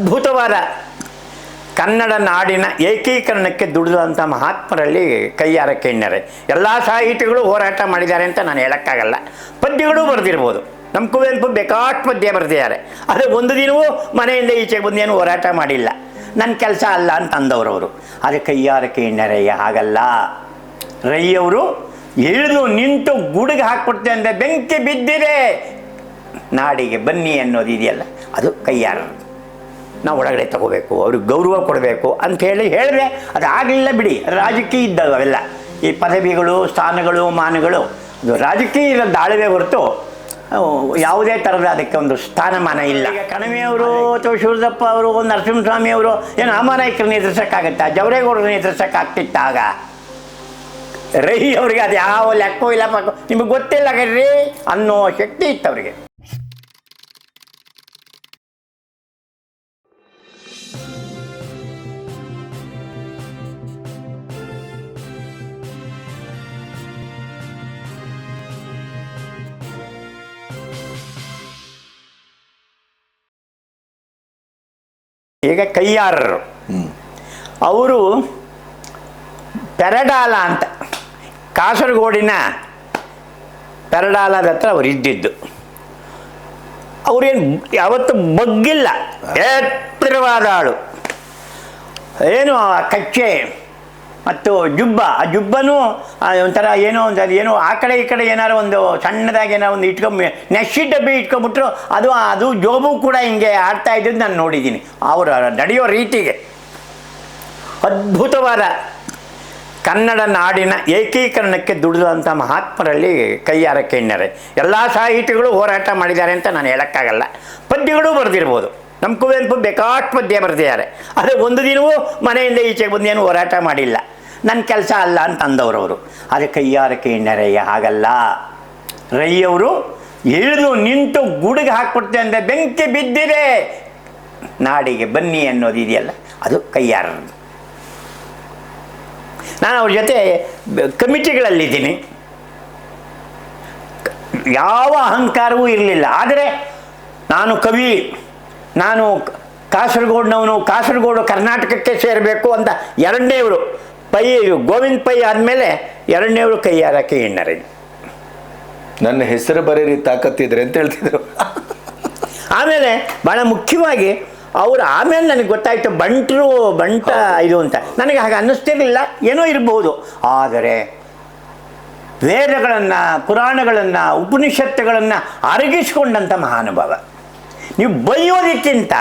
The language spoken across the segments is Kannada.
ಅದ್ಭುತವಾದ ಕನ್ನಡ ನಾಡಿನ ಏಕೀಕರಣಕ್ಕೆ ದುಡಿದಂಥ ಮಹಾತ್ಮರಲ್ಲಿ ಕೈಯಾರ ಕಿಞ್ಞರೆ. ಎಲ್ಲ ಸಾಹಿತಿಗಳು ಹೋರಾಟ ಮಾಡಿದ್ದಾರೆ ಅಂತ ನಾನು ಹೇಳೋಕ್ಕಾಗಲ್ಲ. ಪದ್ಯಗಳು ಬರೆದಿರ್ಬೋದು. ನಮ್ಮ ಕುವೆಂಪು ಬೇಕಾಷ್ಟು ಪದ್ಯ ಬರೆದಿದ್ದಾರೆ. ಆದರೆ ಒಂದು ದಿನವೂ ಮನೆಯಿಂದ ಈಚೆಗೆ ಬಂದೇನು ಹೋರಾಟ ಮಾಡಿಲ್ಲ. ನನ್ನ ಕೆಲಸ ಅಲ್ಲ ಅಂತ ಅಂದವರು. ಆದರೆ ಕೈಯಾರ ಕಿಞ್ಞರೆಯ ಹಾಗಲ್ಲ. ರೈಯವರು ಇಳಿದು ನಿಂತು ಗುಡುಗೆ ಹಾಕ್ಬಿಡ್ತೆ ಅಂದರೆ ಬೆಂಕಿ ಬಿದ್ದಿದೆ ನಾಡಿಗೆ ಬನ್ನಿ ಅನ್ನೋದು ಇದೆಯಲ್ಲ, ಅದು ಕೈಯಾರ. ನಾವು ಒಳಗಡೆ ತಗೋಬೇಕು, ಅವ್ರಿಗೆ ಗೌರವ ಕೊಡಬೇಕು ಅಂಥೇಳಿ ಹೇಳಿದ್ರೆ ಅದು ಆಗಲಿಲ್ಲ ಬಿಡಿ. ರಾಜಕೀಯ ಇದ್ದವು ಅವೆಲ್ಲ. ಈ ಪದವಿಗಳು, ಸ್ಥಾನಗಳು, ಮಾನಗಳು ಅದು ರಾಜಕೀಯ ದಾಳವೇ ಹೊರತು ಯಾವುದೇ ಥರದ ಅದಕ್ಕೆ ಒಂದು ಸ್ಥಾನಮಾನ ಇಲ್ಲ. ಈಗ ಕಣಿವೆಯವರು ಅಥವಾ ಶಿವರುದ್ರಪ್ಪ ಅವರು, ನರಸಿಂಹಸ್ವಾಮಿ ಅವರು ಏನು ಅಮಾನಾಯಕರನ್ನ ಎದುರಿಸೋಕ್ಕಾಗತ್ತಾ? ಜವರೇಗೌಡರನ್ನ ಎದುರಿಸೋಕ್ಕಾಗ್ತಿತ್ತಾಗ? ರೈ ಅವ್ರಿಗೆ ಅದು ಯಾವ ಲೆಕ್ಕೋ ಇಲ್ಲ ಪಾಕೋ ನಿಮಗೆ ಗೊತ್ತಿಲ್ಲ ಕಣ್ರಿ ಅನ್ನೋ ಶಕ್ತಿ ಇತ್ತು ಅವರಿಗೆ. ಈಗ ಕೈಯಾರರು ಅವರು ಪೆರಡಾಲ ಅಂತ, ಕಾಸರಗೋಡಿನ ಪೆರಡಾಲದ ಹತ್ರ ಅವರು ಇದ್ದಿದ್ದು. ಅವ್ರೇನು ಯಾವತ್ತು ಬಗ್ಗಿಲ್ಲ, ಎತ್ತರವಾದ ಆಳು. ಏನು ಕಚ್ಚೆ ಮತ್ತು ಜುಬ್ಬ, ಆ ಜುಬ್ಬನೂ ಒಂಥರ ಏನೋ ಆ ಕಡೆ ಈ ಕಡೆ ಏನಾರು ಒಂದು ಸಣ್ಣದಾಗಿ ಏನೋ ಒಂದು ನೆಶಿ ಡಬ್ಬಿ ಇಟ್ಕೊಂಬಿಟ್ರು ಅದು ಜೋಬು ಕೂಡ ಹಿಂಗೆ ಆಡ್ತಾ ಇದ್ದದ್ದು ನಾನು ನೋಡಿದ್ದೀನಿ ಅವರು ನಡೆಯೋ ರೀತಿಗೆ. ಅದ್ಭುತವಾದ ಕನ್ನಡ ನಾಡಿನ ಏಕೀಕರಣಕ್ಕೆ ದುಡಿದಂಥ ಮಹಾತ್ಮರಲ್ಲಿ ಕೈಯಾರ ಕಿಞ್ಞರೆ. ಎಲ್ಲ ಸಾಹಿತಿಗಳು ಹೋರಾಟ ಮಾಡಿದ್ದಾರೆ ಅಂತ ನಾನು ಹೇಳೋಕ್ಕಾಗಲ್ಲ. ಪದ್ಯಗಳು ಬರೆದಿರ್ಬೋದು. ನಮ್ಮ ಕುವೆಂಪು ಬೇಕಾಷ್ಟು ಪದ್ಯ ಬರೆದಿದ್ದಾರೆ. ಆದರೆ ಒಂದು ದಿನವೂ ಮನೆಯಿಂದ ಈಚೆಗೆ ಬಂದೇನು ಹೋರಾಟ ಮಾಡಿಲ್ಲ. ನನ್ನ ಕೆಲಸ ಅಲ್ಲ ಅಂತ ಅಂದವರು. ಆದರೆ ಕೈಯಾರ ಕಿಞ್ಞರೆಯ ಹಾಗಲ್ಲ. ರೈಯವರು ಇಳಿದು ನಿಂತು ಗುಡುಗೆ ಹಾಕ್ಬಿಡ್ತೆ ಅಂದರೆ ಬೆಂಕಿ ಬಿದ್ದಿದೆ ನಾಡಿಗೆ ಬನ್ನಿ ಅನ್ನೋದು ಇದೆಯಲ್ಲ, ಅದು ಕೈಯಾರದ್ದು. ನಾನು ಅವ್ರ ಜೊತೆ ಕಮಿಟಿಗಳಲ್ಲಿದ್ದೀನಿ. ಯಾವ ಅಹಂಕಾರವೂ ಇರಲಿಲ್ಲ. ಆದರೆ ನಾನು ಕವಿ, ನಾನು ಕಾಸರಗೋಡಿನವನು, ಕಾಸರಗೋಡು ಕರ್ನಾಟಕಕ್ಕೆ ಸೇರಬೇಕು ಅಂತ ಎರಡನೇವರು ಗೋವಿಂದ ಪೈ ಆದಮೇಲೆ ಎರಡನೇವರು ಕೈಯಾರ ಕಿಞ್ಞರೆ. ನನ್ನ ಹೆಸರು ಬರೀರಿ ತಾಕತ್ತಿದ್ರೆ ಅಂತ ಹೇಳ್ತಿದ್ರು. ಆಮೇಲೆ ಭಾಳ ಮುಖ್ಯವಾಗಿ ಅವರು ಆಮೇಲೆ ನನಗೆ ಗೊತ್ತಾಯಿತು ಬಂಟ ಇದು ಅಂತ. ನನಗೆ ಹಾಗೆ ಅನ್ನಿಸ್ತಿರಲಿಲ್ಲ, ಏನೋ ಇರಬಹುದು. ಆದರೆ ವೇದಗಳನ್ನು, ಪುರಾಣಗಳನ್ನು, ಉಪನಿಷತ್ತುಗಳನ್ನು ಅರಗಿಸ್ಕೊಂಡಂಥ ಮಹಾನುಭಾವ. ನೀವು ಬೈಯೋದಕ್ಕಿಂತ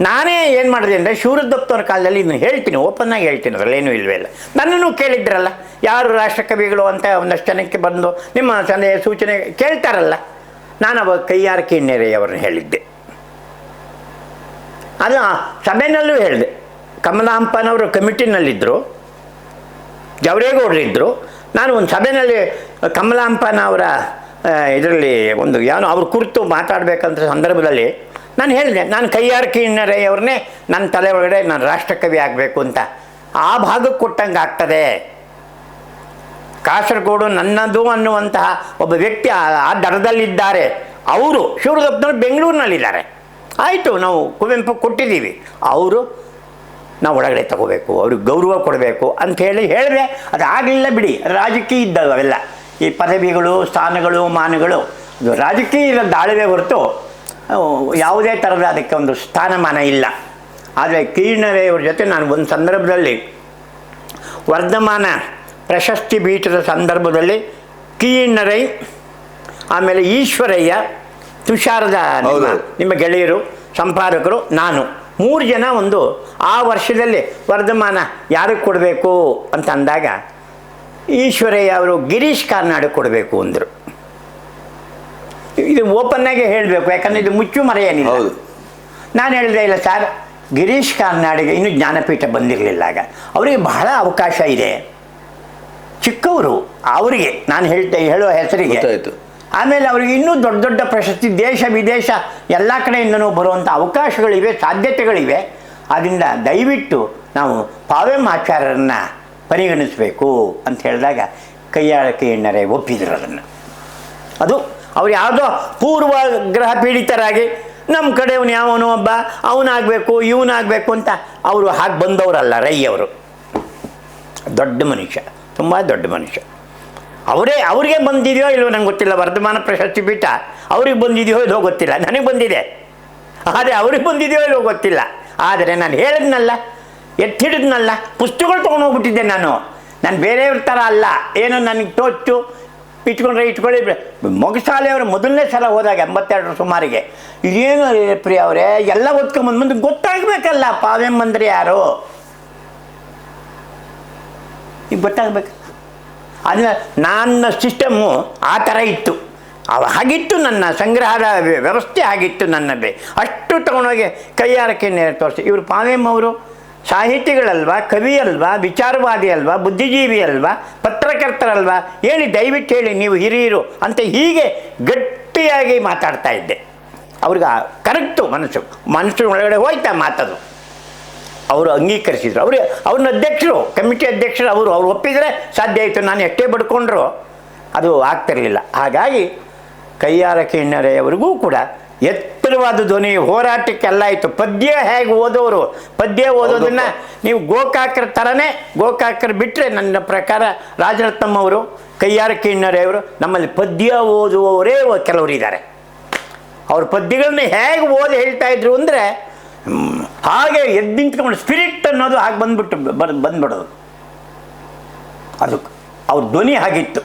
ನಾನೇ ಏನು ಮಾಡಿದೆ ಅಂದರೆ ಶಿವರುದ್ರಪ್ಪನವ್ರ ಕಾಲದಲ್ಲಿ ಇದನ್ನು ಹೇಳ್ತೀನಿ, ಓಪನ್ನಾಗಿ ಹೇಳ್ತೀನಿ, ಅದರಲ್ಲೇನೂ ಇಲ್ಲವೇ ಇಲ್ಲ. ನನ್ನನ್ನು ಕೇಳಿದ್ರಲ್ಲ ಯಾರು ರಾಷ್ಟ್ರಕವಿಗಳು ಅಂತ ಒಂದಷ್ಟು ಜನಕ್ಕೆ ಬಂದು ನಿಮ್ಮ ಸಲಹೆ ಸೂಚನೆ ಕೇಳ್ತಾರಲ್ಲ, ನಾನು ಅವಾಗ ಕೈಯಾರ ಕಿಞ್ಞರೆ ಅವ್ರನ್ನ ಹೇಳಿದ್ದೆ. ಅದು ಸಭೆಯಲ್ಲೂ ಹೇಳಿದೆ. ಕಮಲಾಂಪನವರು ಕಮಿಟಿನಲ್ಲಿದ್ದರು, ಜವರೇಗೌಡರಿದ್ದರು. ನಾನು ಒಂದು ಸಭೆಯಲ್ಲಿ ಕಮಲಾಂಪನ ಅವರ ಇದರಲ್ಲಿ ಒಂದು ಅವ್ರ ಕುರಿತು ಮಾತಾಡಬೇಕಂತ ಸಂದರ್ಭದಲ್ಲಿ ನಾನು ಹೇಳಿದೆ, ನಾನು ಕೈಯಾರ ಕಿಞ್ಞರೆ ಅವ್ರನ್ನೇ ನನ್ನ ತಲೆ ಒಳಗಡೆ ನಾನು ರಾಷ್ಟ್ರಕವಿ ಆಗಬೇಕು ಅಂತ. ಆ ಭಾಗಕ್ಕೆ ಕೊಟ್ಟಂಗೆ ಆಗ್ತದೆ. ಕಾಸರಗೋಡು ನನ್ನದು ಅನ್ನುವಂತಹ ಒಬ್ಬ ವ್ಯಕ್ತಿ ಆ ದರದಲ್ಲಿದ್ದಾರೆ. ಅವರು ಶಿವರುದ್ರಪ್ಪನವರು ಬೆಂಗಳೂರಿನಲ್ಲಿದ್ದಾರೆ. ಆಯಿತು, ನಾವು ಕುವೆಂಪು ಕೊಟ್ಟಿದ್ದೀವಿ. ಅವರು ನಾವು ಒಳಗಡೆ ತಗೋಬೇಕು, ಅವ್ರಿಗೆ ಗೌರವ ಕೊಡಬೇಕು ಅಂಥೇಳಿ ಹೇಳಿದ್ರೆ ಅದು ಆಗಲಿಲ್ಲ ಬಿಡಿ. ರಾಜಕೀಯ ಇದ್ದವು ಅವೆಲ್ಲ. ಈ ಪದವಿಗಳು, ಸ್ಥಾನಗಳು, ಮಾನಗಳು ಅದು ರಾಜಕೀಯ ದಾಳವೇ ಹೊರತು ಯಾವುದೇ ಥರದ ಅದಕ್ಕೆ ಒಂದು ಸ್ಥಾನಮಾನ ಇಲ್ಲ. ಆದರೆ ಕಿಞ್ಞರೆ ಅವ್ರ ಜೊತೆ ನಾನು ಒಂದು ಸಂದರ್ಭದಲ್ಲಿ ವರ್ಧಮಾನ ಪ್ರಶಸ್ತಿ ಪೀಠದ ಸಂದರ್ಭದಲ್ಲಿ ಕಿಞ್ಞರೆ, ಆಮೇಲೆ ಈಶ್ವರಯ್ಯ, ತುಷಾರದ ನಿಮ್ಮ ಗೆಳೆಯರು, ಸಂಪಾದಕರು, ನಾನು 3 ಜನ ಒಂದು ಆ ವರ್ಷದಲ್ಲಿ ವರ್ಧಮಾನ ಯಾರಿಗೆ ಕೊಡಬೇಕು ಅಂತ ಅಂದಾಗ ಈಶ್ವರಯ್ಯ ಅವರು ಗಿರೀಶ್ ಕಾರ್ನಾಡ್ ಕೊಡಬೇಕು ಅಂದರು. ಇದು ಓಪನ್ನಾಗೆ ಹೇಳಬೇಕು, ಯಾಕಂದರೆ ಇದು ಮುಚ್ಚು ಮರೆಯೇನಿಲ್ಲ. ನಾನು ಹೇಳಿದೆ, ಇಲ್ಲ ಸರ್, ಗಿರೀಶ್ ಕಾರ್ನಾಡ್ಗೆ ಇನ್ನೂ ಜ್ಞಾನಪೀಠ ಬಂದಿರಲಿಲ್ಲ. ಆಗ ಅವರಿಗೆ ಬಹಳ ಅವಕಾಶ ಇದೆ, ಚಿಕ್ಕವರು ಅವರಿಗೆ ನಾನು ಹೇಳೋ ಹೆಸರಿಗೆ. ಆಮೇಲೆ ಅವರಿಗೆ ಇನ್ನೂ ದೊಡ್ಡ ದೊಡ್ಡ ಪ್ರಶಸ್ತಿ ದೇಶ ವಿದೇಶ ಎಲ್ಲ ಕಡೆಯಿಂದನೂ ಬರುವಂಥ ಅವಕಾಶಗಳಿವೆ, ಸಾಧ್ಯತೆಗಳಿವೆ. ಆದ್ದರಿಂದ ದಯವಿಟ್ಟು ನಾವು ಪಾವೆಮಾಚಾರ್ಯರನ್ನು ಪರಿಗಣಿಸಬೇಕು ಅಂತ ಹೇಳಿದಾಗ ಕೈಯಾರ ಕಿಞ್ಞರೆ ಒಪ್ಪಿದ್ರು ಅದನ್ನು. ಅದು ಅವ್ರು ಯಾವುದೋ ಪೂರ್ವ ಗ್ರಹ ಪೀಡಿತರಾಗಿ ನಮ್ಮ ಕಡೆಯವನು ಯಾವನು ಒಬ್ಬ ಅವನಾಗಬೇಕು ಇವನಾಗಬೇಕು ಅಂತ ಅವರು ಹಾಗೆ ಬಂದವರಲ್ಲ ರೈ ಅವರು. ದೊಡ್ಡ ಮನುಷ್ಯ, ತುಂಬ ದೊಡ್ಡ ಮನುಷ್ಯ. ಅವ್ರಿಗೆ ಬಂದಿದೆಯೋ ಇಲ್ವೋ ನಂಗೆ ಗೊತ್ತಿಲ್ಲ. ವರ್ಧಮಾನ ಪ್ರಶಸ್ತಿ ಪೀಠ ಅವ್ರಿಗೆ ಬಂದಿದೆಯೋ ಇಲ್ಲೋ ಗೊತ್ತಿಲ್ಲ, ನನಗೆ ಬಂದಿದೆ. ಆದರೆ ಅವ್ರಿಗೆ ಬಂದಿದೆಯೋ ಇಲ್ಲೋ ಗೊತ್ತಿಲ್ಲ. ಆದರೆ ನಾನು ಹೇಳಿದ್ನಲ್ಲ, ಎತ್ತಿಡಿದ್ನಲ್ಲ, ಪುಸ್ತಕಗಳು ತೊಗೊಂಡೋಗ್ಬಿಟ್ಟಿದ್ದೆ ನಾನು ಬೇರೆಯವ್ರ ಥರ ಅಲ್ಲ. ಏನೋ ನನಗೆ ತೋಚು ಇಟ್ಕೊಳ್ಳಿ. ಮೊಗಸಾಲೆಯವರು ಮೊದಲನೇ ಸಲ ಹೋದಾಗ 82 ಸುಮಾರಿಗೆ, ಇದೇನು ಪ್ರಿಯ ಅವರೇ ಎಲ್ಲ ಓದ್ಕೊಂಬಂದು ಮುಂದೆ ಗೊತ್ತಾಗಬೇಕಲ್ಲ ಪಾವೆಂಬಂದ್ರೆ ಯಾರು, ಈಗ ಗೊತ್ತಾಗಬೇಕು. ಅದನ್ನ ನನ್ನ ಸಿಸ್ಟಮ್ಮು ಆ ಥರ ಇತ್ತು, ಹಾಗಿತ್ತು. ನನ್ನ ಸಂಗ್ರಹದ ವ್ಯವಸ್ಥೆ ಆಗಿತ್ತು ನನ್ನದೇ. ಅಷ್ಟು ತೊಗೊಂಡೋಗಿ ಕೈಯಾರಕ್ಕೆ ತೋರಿಸಿ. ಇವರು ಪಾವೆಮ್ಮವರು ಸಾಹಿತಿಗಳಲ್ವಾ, ಕವಿ ಅಲ್ವಾ, ವಿಚಾರವಾದಿ ಅಲ್ವಾ, ಬುದ್ಧಿಜೀವಿ ಅಲ್ವಾ, ಪತ್ರಕರ್ತರಲ್ವಾ, ಹೇಳಿ ದಯವಿಟ್ಟು ಹೇಳಿ ನೀವು ಹಿರಿಯರು ಅಂತ ಹೀಗೆ ಗಟ್ಟಿಯಾಗಿ ಮಾತಾಡ್ತಾ ಇದ್ದೆ. ಅವ್ರಿಗೆ ಕರೆಕ್ಟು ಮನಸ್ಸು ಒಳಗಡೆ ಹೋಯ್ತಾ ಮಾತದು. ಅವರು ಅಂಗೀಕರಿಸಿದ್ರು. ಅವ್ರನ್ನ ಅಧ್ಯಕ್ಷರು, ಕಮಿಟಿ ಅಧ್ಯಕ್ಷರು ಅವರು ಒಪ್ಪಿದರೆ ಸಾಧ್ಯ ಆಯಿತು. ನಾನು ಎಷ್ಟೇ ಬಡ್ಕೊಂಡ್ರು ಅದು ಆಗ್ತಿರಲಿಲ್ಲ. ಹಾಗಾಗಿ ಕೈಯಾರಕ್ಕೆ ಹಿನ್ನರೆಯವರಿಗೂ ಕೂಡ ಎತ್ತರವಾದ ಧ್ವನಿ, ಹೋರಾಟಕ್ಕೆಲ್ಲ ಆಯಿತು. ಪದ್ಯ ಹೇಗೆ ಓದೋರು, ಪದ್ಯ ಓದೋದನ್ನು ನೀವು ಗೋಕಾಕರ ಥರನೇ, ಗೋಕಾಕರು ಬಿಟ್ಟರೆ ನನ್ನ ಪ್ರಕಾರ ರಾಜರತ್ನಮ್ಮವರು, ಕೈಯಾರಕ್ಕೆ ಹಿನ್ನರೆಯವರು ನಮ್ಮಲ್ಲಿ ಪದ್ಯ ಓದುವವರೇ ಕೆಲವರು ಇದ್ದಾರೆ. ಅವ್ರ ಪದ್ಯಗಳನ್ನ ಹೇಗೆ ಓದಿ ಹೇಳ್ತಾ ಇದ್ರು ಅಂದರೆ ಹಾಗೆ ಎದ್ದು ನಿಂತ್ಕೊಂಡು ಸ್ಪಿರಿಟ್ ಅನ್ನೋದು ಹಾಗೆ ಬಂದ್ಬಿಡೋದು. ಅದು ಅವ್ರ ಧ್ವನಿ ಹಾಗಿತ್ತು,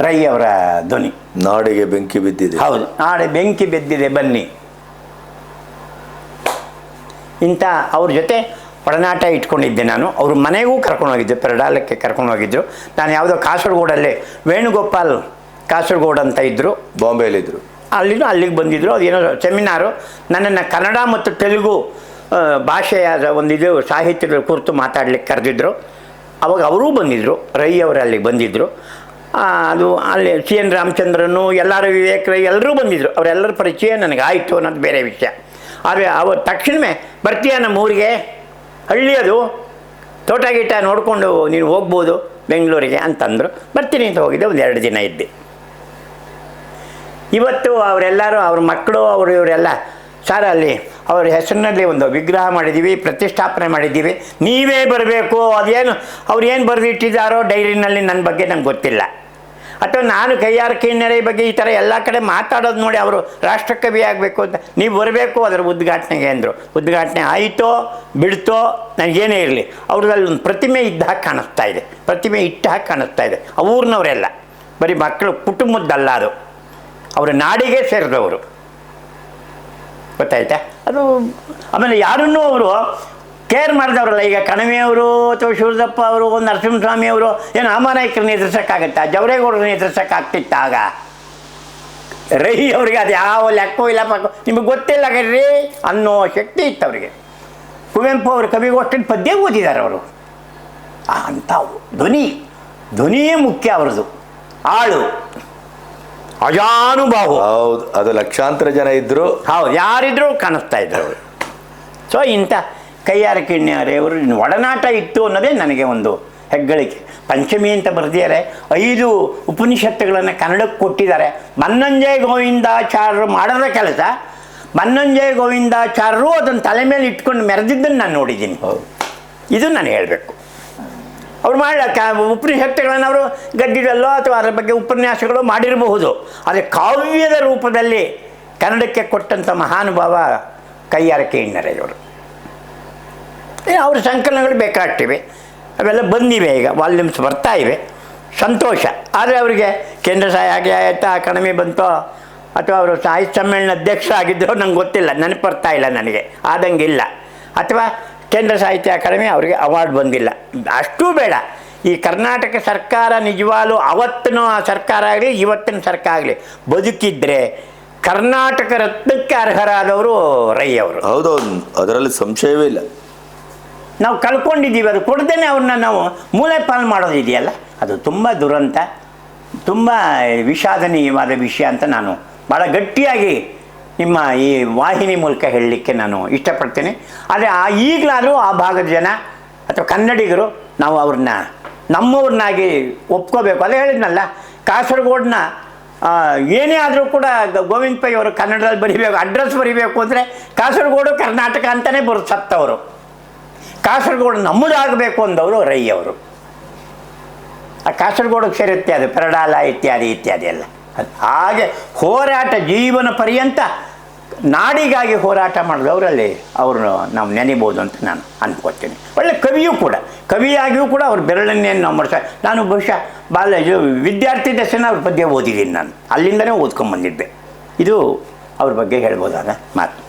ರೈ ಅವರ ಧ್ವನಿ. ನಾಡಿಗೆ ಬೆಂಕಿ ಬಿದ್ದಿದೆ. ಹೌದು, ನಾಡೆ ಬೆಂಕಿ ಬಿದ್ದಿದೆ ಬನ್ನಿ. ಇಂಥ ಅವ್ರ ಜೊತೆ ಒಡನಾಟ ಇಟ್ಕೊಂಡಿದ್ದೆ ನಾನು. ಅವ್ರ ಮನೆಗೂ ಕರ್ಕೊಂಡೋಗಿದ್ದೆ, ಪೆರಡಾಲಕ್ಕೆ ಕರ್ಕೊಂಡೋಗಿದ್ರು. ನಾನು ಯಾವುದೋ ಕಾಸರಗೋಡಲ್ಲಿ ವೇಣುಗೋಪಾಲ್ ಕಾಸರಗೋಡು ಅಂತ ಇದ್ದರು, ಬಾಂಬೆಯಲ್ಲಿದ್ದರು. ಅಲ್ಲಿಗೆ ಬಂದಿದ್ದರು. ಅದೇನೋ ಸೆಮಿನಾರು. ನನ್ನನ್ನು ಕನ್ನಡ ಮತ್ತು ತೆಲುಗು ಭಾಷೆಯ ಒಂದಿದು ಸಾಹಿತ್ಯದ ಕುರಿತು ಮಾತಾಡಲಿಕ್ಕೆ ಕರೆದಿದ್ದರು. ಅವಾಗ ಅವರೂ ಬಂದಿದ್ದರು, ರೈ ಅವರು ಅಲ್ಲಿಗೆ ಬಂದಿದ್ದರು. ಅದು ಅಲ್ಲಿ CN ರಾಮಚಂದ್ರನು, ಎಲ್ಲರೂ ವಿವೇಕ್ ರೈ ಎಲ್ಲರೂ ಬಂದಿದ್ದರು. ಅವರೆಲ್ಲರ ಪರಿಚಯ ನನಗೆ ಆಯಿತು ಅನ್ನೋದು ಬೇರೆ ವಿಷಯ. ಆದರೆ ಅವ್ರು ತಕ್ಷಣವೇ ಬರ್ತೀಯ ನಮ್ಮ ಊರಿಗೆ, ಹಳ್ಳಿ ಅದು, ತೋಟ ಗೀಟ ನೋಡಿಕೊಂಡು ನೀನು ಹೋಗ್ಬೋದು ಬೆಂಗಳೂರಿಗೆ ಅಂತಂದರು. ಬರ್ತೀನಿ ಅಂತ ಹೋಗಿದ್ದೆ. ಒಂದು 2 ದಿನ ಇದ್ದೆ. ಇವತ್ತು ಅವರೆಲ್ಲರೂ ಅವ್ರ ಮಕ್ಕಳು ಇವರೆಲ್ಲ ಸರ್ ಅಲ್ಲಿ ಅವ್ರ ಹೆಸರಿನಲ್ಲಿ ಒಂದು ವಿಗ್ರಹ ಮಾಡಿದ್ದೀವಿ, ಪ್ರತಿಷ್ಠಾಪನೆ ಮಾಡಿದ್ದೀವಿ, ನೀವೇ ಬರಬೇಕು. ಅದೇನು ಅವ್ರು ಏನು ಬರೆದಿಟ್ಟಿದ್ದಾರೋ ಡೈರಿನಲ್ಲಿ ನನ್ನ ಬಗ್ಗೆ ನಂಗೆ ಗೊತ್ತಿಲ್ಲ. ಅಥವಾ ನಾನು ಕೈಯಾರಕ್ಕೆ ಹಿನ್ನರೆ ಬಗ್ಗೆ ಈ ಥರ ಎಲ್ಲ ಕಡೆ ಮಾತಾಡೋದು ನೋಡಿ ಅವರು ರಾಷ್ಟ್ರಕವಿ ಆಗಬೇಕು ಅಂತ ನೀವು ಬರಬೇಕು ಅದರ ಉದ್ಘಾಟನೆಗೆ ಅಂದರು. ಉದ್ಘಾಟನೆ ಆಯಿತೋ ಬಿಡ್ತೋ ನನಗೇನೇ ಇರಲಿ, ಅವ್ರದಲ್ಲಿ ಒಂದು ಪ್ರತಿಮೆ ಇದ್ದ ಹಾಗೆ ಕಾಣಿಸ್ತಾ ಇದೆ, ಪ್ರತಿಮೆ ಇಟ್ಟ ಹಾಗೆ ಕಾಣಿಸ್ತಾ ಇದೆ. ಆ ಊರಿನವರೆಲ್ಲ ಬರೀ ಮಕ್ಕಳು ಕುಟುಂಬದ್ದಲ್ಲ, ಅದು ಅವರ ನಾಡಿಗೆ ಸೇರಿದವರು, ಗೊತ್ತಾಯ್ತಾ. ಅದು ಆಮೇಲೆ ಯಾರನ್ನೂ ಅವರು ಕೇರ್ ಮಾಡಿದವರಲ್ಲ. ಈಗ ಕಣವಿಯವರು ಅಥವಾ ಶಿವದಪ್ಪ ಅವರು, ನರಸಿಂಹಸ್ವಾಮಿ ಅವರು ಏನು ಅಮಾನಾಯಕರನ್ನ ಎದುರಿಸೋಕ್ಕಾಗತ್ತಾ? ಜವರೇಗೌಡರನ್ನ ಎದುರಿಸೋಕ್ಕಾಗ್ತಿತ್ತ? ಆಗ ರೈ ಅವರಿಗೆ ಅದು ಯಾವ ಲೆಕ್ಕೋ ಇಲ್ಲ ಪಕ್ಕೋ ನಿಮಗೆ ಗೊತ್ತಿಲ್ಲ ಕಣ್ರಿ ಅನ್ನೋ ಶಕ್ತಿ ಇತ್ತು ಅವರಿಗೆ. ಕುವೆಂಪು ಅವರು ಕವಿಗೋಷ್ಠಿ ಪದ್ಯ ಓದಿದ್ದಾರೆ ಅವರು. ಅಂಥ ಧ್ವನಿಯೇ ಮುಖ್ಯ ಅವರದು. ಆಳು ಅಜಾನುಭಾವು. ಹೌದು, ಅದು ಲಕ್ಷಾಂತರ ಜನ ಇದ್ದರು. ಹೌದು, ಯಾರಿದ್ರು ಕಾಣಿಸ್ತಾ ಇದ್ರು ಅವರು. ಸೊ ಇಂಥ ಕೈಯಾರಕ್ಕೆ ಹಿನ್ನರೆಯವರು ಒಡನಾಟ ಇತ್ತು ಅನ್ನೋದೇ ನನಗೆ ಒಂದು ಹೆಗ್ಗಳಿಕೆ. ಪಂಚಮಿ ಅಂತ ಬರೆದಿದ್ದಾರೆ. 5 ಉಪನಿಷತ್ತುಗಳನ್ನು ಕನ್ನಡಕ್ಕೆ ಕೊಟ್ಟಿದ್ದಾರೆ. ಬನ್ನಂಜಯ ಗೋವಿಂದಾಚಾರ್ಯರು ಮಾಡದ ಕೆಲಸ. ಬನ್ನಂಜಯ ಗೋವಿಂದಾಚಾರ್ಯರು ಅದನ್ನು ತಲೆ ಮೇಲೆ ಇಟ್ಕೊಂಡು ಮೆರೆದಿದ್ದನ್ನು ನಾನು ನೋಡಿದ್ದೀನಿ. ಇದು ನಾನು ಹೇಳಬೇಕು. ಅವ್ರು ಉಪನಿಷತ್ತುಗಳನ್ನು ಅವರು ಗದ್ಯದಲ್ಲೋ ಅಥವಾ ಅದರ ಬಗ್ಗೆ ಉಪನ್ಯಾಸಗಳು ಮಾಡಿರಬಹುದು. ಆದರೆ ಕಾವ್ಯದ ರೂಪದಲ್ಲಿ ಕನ್ನಡಕ್ಕೆ ಕೊಟ್ಟಂಥ ಮಹಾನುಭಾವ ಕೈಯಾರಕ್ಕೆ ಹಿನ್ನರೆಯವರು. ಅವ್ರ ಸಂಕಲನಗಳು ಬೇಕಾಗ್ತಿವೆ, ಅವೆಲ್ಲ ಬಂದಿವೆ, ಈಗ ವಾಲ್ಯೂಮ್ಸ್ ಬರ್ತಾ ಇವೆ, ಸಂತೋಷ. ಆದರೆ ಅವರಿಗೆ ಕೇಂದ್ರ ಸಾಹಿತ್ಯ ಅಕಾಡೆಮಿ ಬಂತೋ ಅಥವಾ ಅವರು ಸಾಹಿತ್ಯ ಸಮ್ಮೇಳನ ಅಧ್ಯಕ್ಷ ಆಗಿದ್ದರೋ ನಂಗೆ ಗೊತ್ತಿಲ್ಲ, ನೆನಪು ಬರ್ತಾ ಇಲ್ಲ ನನಗೆ, ಆದಂಗಿಲ್ಲ. ಅಥವಾ ಕೇಂದ್ರ ಸಾಹಿತ್ಯ ಅಕಾಡೆಮಿ ಅವರಿಗೆ ಅವಾರ್ಡ್ ಬಂದಿಲ್ಲ. ಅಷ್ಟೂ ಬೇಡ. ಈ ಕರ್ನಾಟಕ ಸರ್ಕಾರ ನಿಜವಾಗ್ಲೂ ಅವತ್ತಿನ ಸರ್ಕಾರ ಆಗಲಿ ಇವತ್ತಿನ ಸರ್ಕಾರ ಆಗಲಿ ಬದುಕಿದ್ರೆ ಕರ್ನಾಟಕ ರತ್ನಕ್ಕೆ ಅರ್ಹರಾದವರು ರೈ ಅವರು. ಹೌದೌದು, ಅದರಲ್ಲಿ ಸಂಶಯವೇ ಇಲ್ಲ. ನಾವು ಕಳ್ಕೊಂಡಿದ್ದೀವಿ, ಅದು ಕೊಡ್ದೇನೆ ಅವ್ರನ್ನ ನಾವು ಮೂಲೆ ಪಾಲು ಮಾಡೋದಿದೆಯಲ್ಲ, ಅದು ತುಂಬ ದುರಂತ, ತುಂಬ ವಿಷಾದನೀಯವಾದ ವಿಷಯ ಅಂತ ನಾನು ಭಾಳ ಗಟ್ಟಿಯಾಗಿ ನಿಮ್ಮ ಈ ವಾಹಿನಿ ಮೂಲಕ ಹೇಳಲಿಕ್ಕೆ ನಾನು ಇಷ್ಟಪಡ್ತೀನಿ. ಆದರೆ ಈಗಲಾದರೂ ಆ ಭಾಗದ ಜನ ಅಥವಾ ಕನ್ನಡಿಗರು ನಾವು ಅವ್ರನ್ನ ನಮ್ಮವ್ರನ್ನಾಗಿ ಒಪ್ಕೋಬೇಕು. ಅದೇ ಹೇಳಿದ್ನಲ್ಲ, ಕಾಸರಗೋಡನ್ನ ಏನೇ ಆದರೂ ಕೂಡ ಗೋವಿಂದ ಪೈ ಅವರು ಕನ್ನಡದಲ್ಲಿ ಬರಿಬೇಕು, ಅಡ್ರೆಸ್ ಬರಿಬೇಕು ಅಂದರೆ ಕಾಸರಗೋಡು ಕರ್ನಾಟಕ ಅಂತಲೇ ಸತ್ತವರು. ಕಾಸರಗೋಡು ನಮ್ಮದಾಗಬೇಕು ಅಂದವರು ರೈ ಅವರು. ಆ ಕಾಸರಗೋಡಿಗೆ ಸೇರುತ್ತೆ ಅದು, ಪೆರಡಾಲ ಇತ್ಯಾದಿ ಇತ್ಯಾದಿ ಎಲ್ಲ. ಅದು ಹಾಗೆ ಹೋರಾಟ ಜೀವನ ಪರ್ಯಂತ ನಾಡಿಗಾಗಿ ಹೋರಾಟ ಮಾಡಿದವರಲ್ಲಿ ಅವರು ನಾವು ನೆನೆಬೋದು ಅಂತ ನಾನು ಅಂದ್ಕೊಳ್ತೀನಿ. ಒಳ್ಳೆ ಕವಿಯೂ ಕೂಡ, ಕವಿಯಾಗಿಯೂ ಕೂಡ ಅವ್ರ ಬೆರಳನ್ನೇನು ನಾವು ನಾನು ಬಹುಶಃ ವಿದ್ಯಾರ್ಥಿ ದಶನ ಅವ್ರ ಬಗ್ಗೆ ಓದಿದ್ದೀನಿ ನಾನು, ಅಲ್ಲಿಂದನೇ ಓದ್ಕೊಂಬಂದಿದ್ದೆ. ಇದು ಅವ್ರ ಬಗ್ಗೆ ಹೇಳ್ಬೋದಾದ ಮಾತು.